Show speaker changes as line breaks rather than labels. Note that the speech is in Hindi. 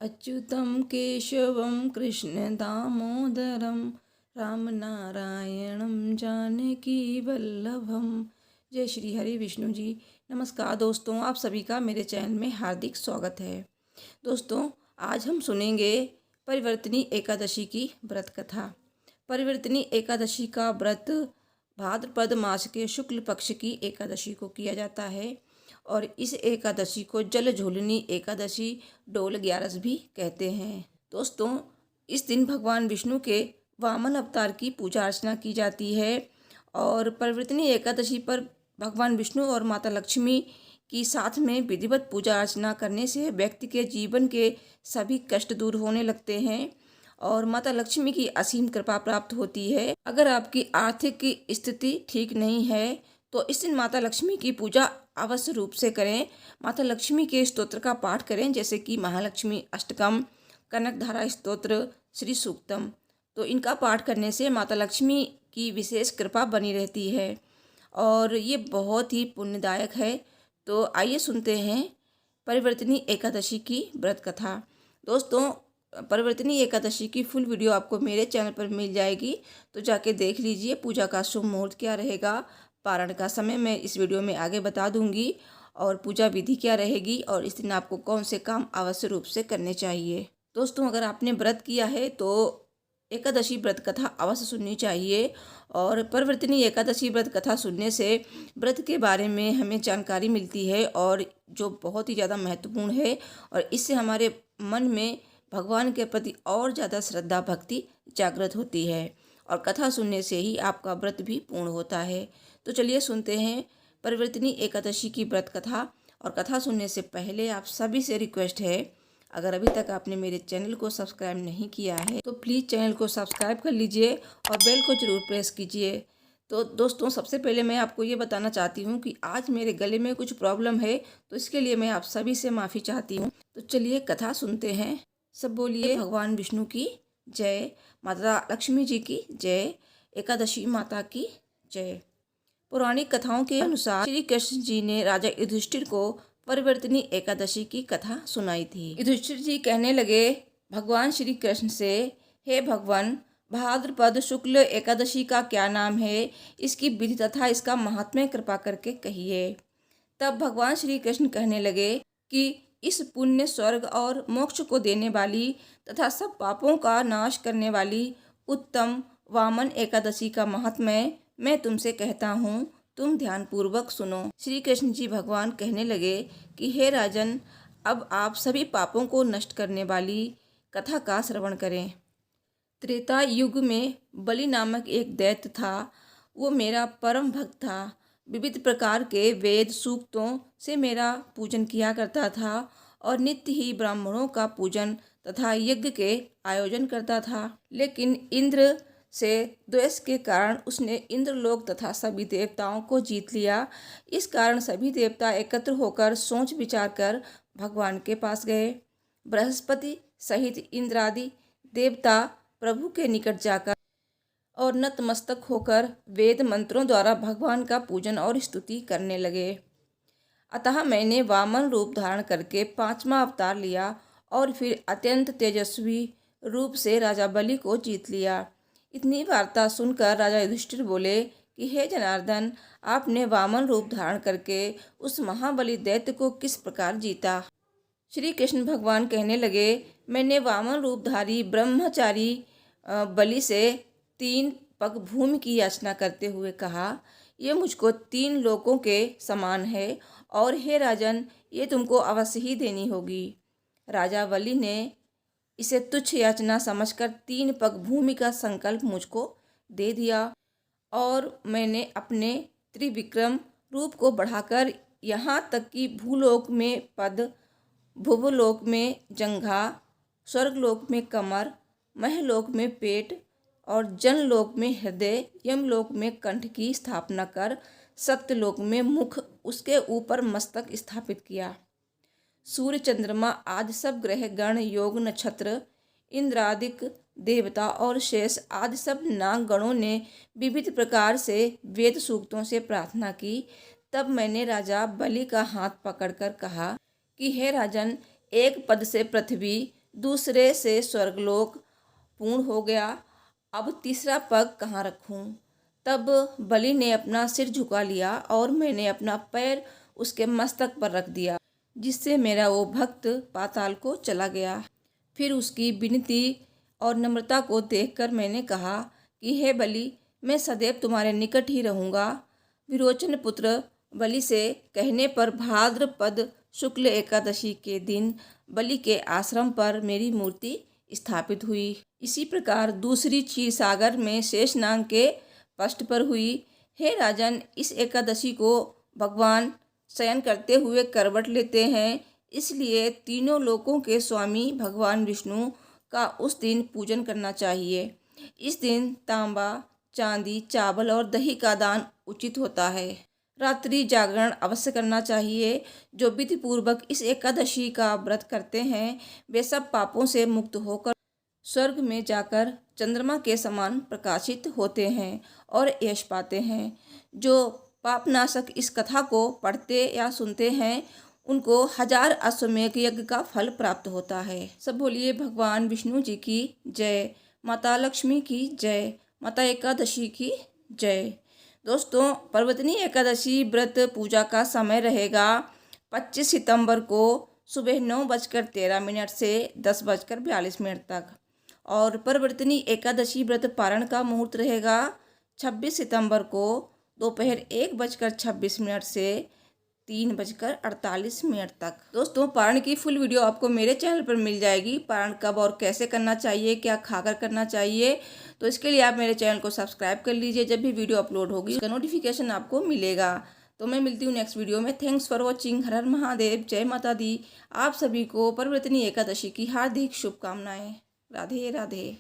अच्युतं केशवं कृष्णदामोदरं रामनारायणं जानकीवल्लभम। जय श्री हरि विष्णु जी। नमस्कार दोस्तों, आप सभी का मेरे चैनल में हार्दिक स्वागत है। दोस्तों, आज हम सुनेंगे परिवर्तनी एकादशी की व्रत कथा। परिवर्तनी एकादशी का व्रत भाद्रपद मास के शुक्ल पक्ष की एकादशी को किया जाता है और इस एकादशी को जल झूलनी एकादशी डोल ग्यारस भी कहते हैं। दोस्तों, इस दिन भगवान विष्णु के वामन अवतार की पूजा अर्चना की जाती है और परिवर्तनी एकादशी पर भगवान विष्णु और माता लक्ष्मी की साथ में विधिवत पूजा अर्चना करने से व्यक्ति के जीवन के सभी कष्ट दूर होने लगते हैं और माता लक्ष्मी की असीम कृपा प्राप्त होती है। अगर आपकी आर्थिक स्थिति ठीक नहीं है तो इस दिन माता लक्ष्मी की पूजा अवश्य रूप से करें। माता लक्ष्मी के स्तोत्र का पाठ करें, जैसे कि महालक्ष्मी अष्टकम, कनकधारा स्तोत्र, श्री सूक्तम। तो इनका पाठ करने से माता लक्ष्मी की विशेष कृपा बनी रहती है और ये बहुत ही पुण्यदायक है। तो आइए सुनते हैं परिवर्तनी एकादशी की व्रत कथा। दोस्तों, परिवर्तनी एकादशी की फुल वीडियो आपको मेरे चैनल पर मिल जाएगी, तो जाके देख लीजिए। पूजा का शुभ मुहूर्त क्या रहेगा, पारण का समय मैं इस वीडियो में आगे बता दूंगी और पूजा विधि क्या रहेगी और इस दिन आपको कौन से काम अवश्य रूप से करने चाहिए। दोस्तों, अगर आपने व्रत किया है तो एकादशी व्रत कथा अवश्य सुननी चाहिए और परिवर्तनी एकादशी व्रत कथा सुनने से व्रत के बारे में हमें जानकारी मिलती है और जो बहुत ही ज़्यादा महत्वपूर्ण है, और इससे हमारे मन में भगवान के प्रति और ज़्यादा श्रद्धा भक्ति जागृत होती है और कथा सुनने से ही आपका व्रत भी पूर्ण होता है। तो चलिए सुनते हैं परिवर्तनी एकादशी की व्रत कथा। और कथा सुनने से पहले आप सभी से रिक्वेस्ट है, अगर अभी तक आपने मेरे चैनल को सब्सक्राइब नहीं किया है तो प्लीज़ चैनल को सब्सक्राइब कर लीजिए और बेल को ज़रूर प्रेस कीजिए। तो दोस्तों, सबसे पहले मैं आपको ये बताना चाहती हूँ कि आज मेरे गले में कुछ प्रॉब्लम है, तो इसके लिए मैं आप सभी से माफ़ी चाहती हूँ। तो चलिए कथा सुनते हैं। सब बोलिए भगवान विष्णु की जय, माता लक्ष्मी जी की जय, एकादशी माता की जय। पौराणिक कथाओं के अनुसार श्री कृष्ण जी ने राजा युधिष्ठिर को परिवर्तनी एकादशी की कथा सुनाई थी। युधिष्ठिर जी कहने लगे भगवान श्री कृष्ण से, हे भगवान, भाद्रपद शुक्ल एकादशी का क्या नाम है, इसकी विधि तथा इसका महात्म्य कृपा करके कहिए। तब भगवान श्री कृष्ण कहने लगे कि इस पुण्य, स्वर्ग और मोक्ष को देने वाली तथा सब पापों का नाश करने वाली उत्तम वामन एकादशी का महात्म्य मैं तुमसे कहता हूँ, तुम ध्यानपूर्वक सुनो। श्री कृष्ण जी भगवान कहने लगे कि हे राजन, अब आप सभी पापों को नष्ट करने वाली कथा का श्रवण करें। त्रेता युग में बलि नामक एक दैत्य था। वो मेरा परम भक्त था। विविध प्रकार के वेद सूक्तों से मेरा पूजन किया करता था और नित्य ही ब्राह्मणों का पूजन तथा यज्ञ के आयोजन करता था। लेकिन इंद्र से द्वेष के कारण उसने इंद्रलोक तथा सभी देवताओं को जीत लिया। इस कारण सभी देवता एकत्र होकर सोच विचार कर भगवान के पास गए। बृहस्पति सहित इंद्रादि देवता प्रभु के निकट जाकर और नतमस्तक होकर वेद मंत्रों द्वारा भगवान का पूजन और स्तुति करने लगे। अतः मैंने वामन रूप धारण करके 5वां अवतार लिया और फिर अत्यंत तेजस्वी रूप से राजा बलि को जीत लिया। इतनी वार्ता सुनकर राजा युधिष्ठिर बोले कि हे जनार्दन, आपने वामन रूप धारण करके उस महाबली दैत्य को किस प्रकार जीता। श्री कृष्ण भगवान कहने लगे, मैंने वामन रूपधारी ब्रह्मचारी बलि से 3 पग भूमि की याचना करते हुए कहा, ये मुझको 3 लोकों के समान है और हे राजन, ये तुमको अवश्य ही देनी होगी। राजा बलि ने इसे तुच्छ याचना समझकर 3 पग भूमि का संकल्प मुझको दे दिया और मैंने अपने त्रिविक्रम रूप को बढ़ाकर यहाँ तक कि भूलोक में पद, भुवलोक में जंघा, स्वर्गलोक में कमर, महलोक में पेट और जनलोक में हृदय, यमलोक में कंठ की स्थापना कर सत्यलोक में मुख, उसके ऊपर मस्तक स्थापित किया। सूर्य, चंद्रमा आदि सब ग्रह गण, योग, नक्षत्र, इंद्रादिक देवता और शेष आदि सब नाग गणों ने विविध प्रकार से वेद सूक्तों से प्रार्थना की। तब मैंने राजा बलि का हाथ पकड़कर कहा कि हे राजन, एक पद से पृथ्वी, दूसरे से स्वर्गलोक पूर्ण हो गया, अब तीसरा पग कहाँ रखूं। तब बलि ने अपना सिर झुका लिया और मैंने अपना पैर उसके मस्तक पर रख दिया, जिससे मेरा वो भक्त पाताल को चला गया। फिर उसकी विनती और नम्रता को देखकर मैंने कहा कि हे बलि, मैं सदैव तुम्हारे निकट ही रहूँगा। विरोचन पुत्र बलि से कहने पर भाद्रपद शुक्ल एकादशी के दिन बलि के आश्रम पर मेरी मूर्ति स्थापित हुई। इसी प्रकार दूसरी क्षीर सागर में शेषनाग के पष्ठ पर हुई। हे राजन, इस एकादशी को भगवान शयन करते हुए करवट लेते हैं, इसलिए तीनों लोकों के स्वामी भगवान विष्णु का उस दिन पूजन करना चाहिए। इस दिन तांबा, चांदी, चावल और दही का दान उचित होता है। रात्रि जागरण अवश्य करना चाहिए। जो विधि पूर्वक इस एकादशी का व्रत करते हैं वे सब पापों से मुक्त होकर स्वर्ग में जाकर चंद्रमा के समान प्रकाशित होते हैं और यश पाते हैं। जो पापनाशक इस कथा को पढ़ते या सुनते हैं उनको 1000 अश्वमेध यज्ञ का फल प्राप्त होता है। सब बोलिए भगवान विष्णु जी की जय, माता लक्ष्मी की जय, माता एकादशी की जय। दोस्तों, पर्वतनी एकादशी व्रत पूजा का समय रहेगा 25 सितंबर को सुबह 9:13 से 10:42 तक, और परिवर्तनी एकादशी व्रत पारण का मुहूर्त रहेगा 26 सितंबर को दोपहर 1:26 से 3:48 तक। दोस्तों, पारण की फुल वीडियो आपको मेरे चैनल पर मिल जाएगी। पारण कब और कैसे करना चाहिए, क्या खाकर करना चाहिए, तो इसके लिए आप मेरे चैनल को सब्सक्राइब कर लीजिए। जब भी वीडियो अपलोड होगी उसका नोटिफिकेशन आपको मिलेगा। तो मैं मिलती हूँ नेक्स्ट वीडियो में। Thanks for watching. हर हर महादेव, जय माता दी। आप सभी को परिवर्तनी एकादशी की हार्दिक शुभकामनाएं। राधे राधे।